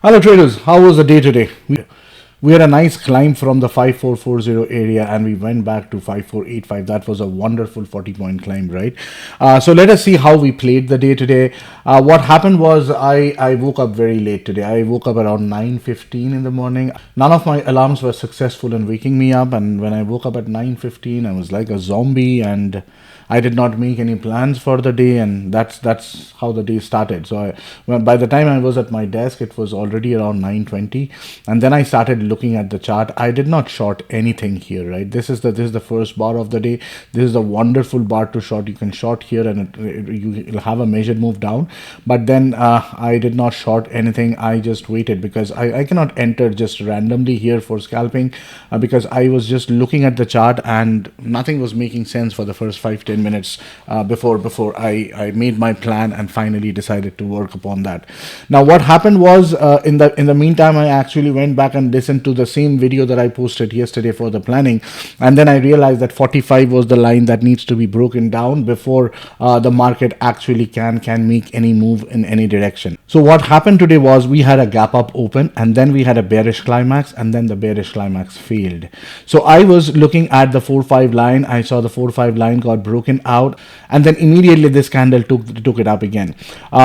Hello traders, how was the day today? We had a nice climb from the 5440 area and we went back to 5485. That was a wonderful 40-point climb, right? So let us see how we played the day today. What happened was I woke up very late today. I woke up around 9:15 in the morning. None of my alarms were successful in waking me up, and when I woke up at 9:15, I was like a zombie and I did not make any plans for the day, and that's how the day started. So by the time I was at my desk, it was already around 9:20, and then I started looking at the chart. I did not short anything here, right? This is the first bar of the day. This is a wonderful bar to short. You can short here, and you'll have a measured move down. But then I did not short anything. I just waited because I cannot enter just randomly here for scalping because I was just looking at the chart and nothing was making sense for the first 5-10 minutes before I made my plan and finally decided to work upon that. Now what happened was in the meantime, I actually went back and listened to the same video that I posted yesterday for the planning, and then I realized that 45 was the line that needs to be broken down before the market actually can make any move in any direction. So what happened today was we had a gap up open, and then we had a bearish climax, and then the bearish climax failed. So I was looking at the 4-5 line. I saw the 4-5 line got broken out, and then immediately this candle took it up again.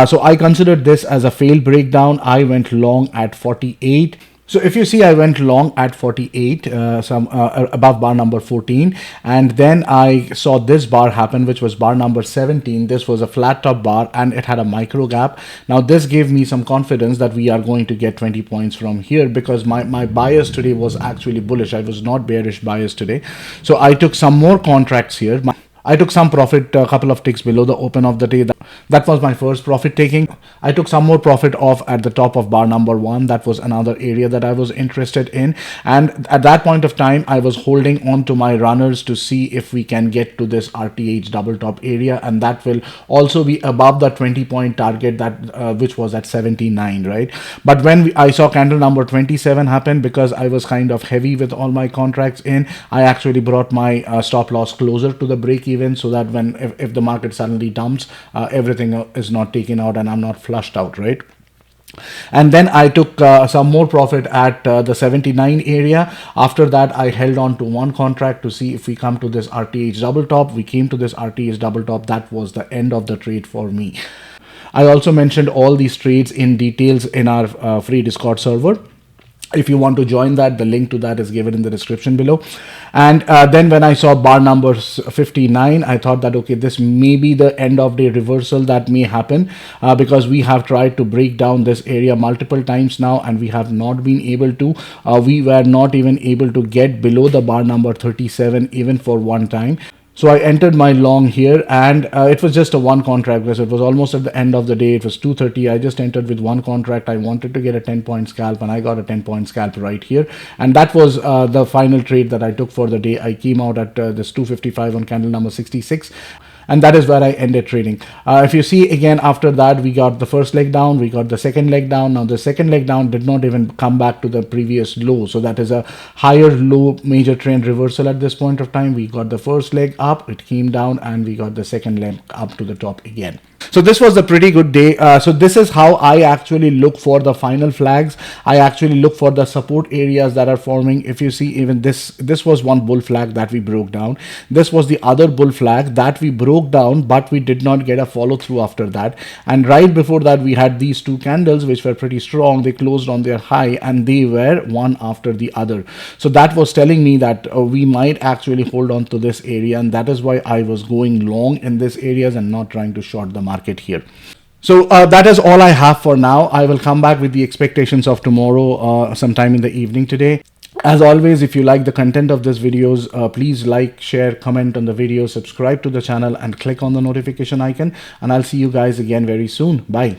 So I considered this as a failed breakdown. I went long at 48. So if you see, I went long at 48, above bar number 14, and then I saw this bar happen, which was bar number 17. This was a flat top bar and it had a micro gap. Now this gave me some confidence that we are going to get 20 points from here, because my bias today was actually bullish. I was not bearish bias today. So I took some more contracts here. I took some profit a couple of ticks below the open of the day. That was my first profit taking. I took some more profit off at the top of bar number 1. That was another area that I was interested in. And at that point of time, I was holding on to my runners to see if we can get to this RTH double top area. And that will also be above the 20-point target that which was at 79, right? But when I saw candle number 27 happen, because I was kind of heavy with all my contracts in, I actually brought my stop loss closer to the break even, so that when if the market suddenly dumps, everything is not taken out and I'm not flushed out, right? And then I took some more profit at the 79 area. After that, I held on to one contract to see if we come to this RTH double top. We came to this RTH double top. That was the end of the trade for me. I also mentioned all these trades in details in our free Discord server. If you want to join that, the link to that is given in the description below. And then when I saw bar number 59, I thought that, okay, this may be the end of day reversal that may happen because we have tried to break down this area multiple times now and we have not been able to. We were not even able to get below the bar number 37 even for one time. So I entered my long here, and it was just a one contract because it was almost at the end of the day. It was 2:30. I just entered with one contract. I wanted to get a 10-point scalp, and I got a 10-point scalp right here. And that was the final trade that I took for the day. I came out at this 255 on candle number 66. And that is where I ended trading. If you see again, after that, we got the first leg down, we got the second leg down. Now the second leg down did not even come back to the previous low. So that is a higher low major trend reversal at this point of time. We got the first leg up, it came down, and we got the second leg up to the top again. So this was a pretty good day. So this is how I actually look for the final flags. I actually look for the support areas that are forming. If you see, even this was one bull flag that we broke down. This was the other bull flag that we broke down, but we did not get a follow through after that. And right before that, we had these two candles which were pretty strong. They closed on their high and they were one after the other. So that was telling me that we might actually hold on to this area, and that is why I was going long in this areas and not trying to short the market here. So that is all I have for now. I will come back with the expectations of tomorrow sometime in the evening today. As always, if you like the content of these videos, please like, share, comment on the video, subscribe to the channel and click on the notification icon, and I'll see you guys again very soon. Bye.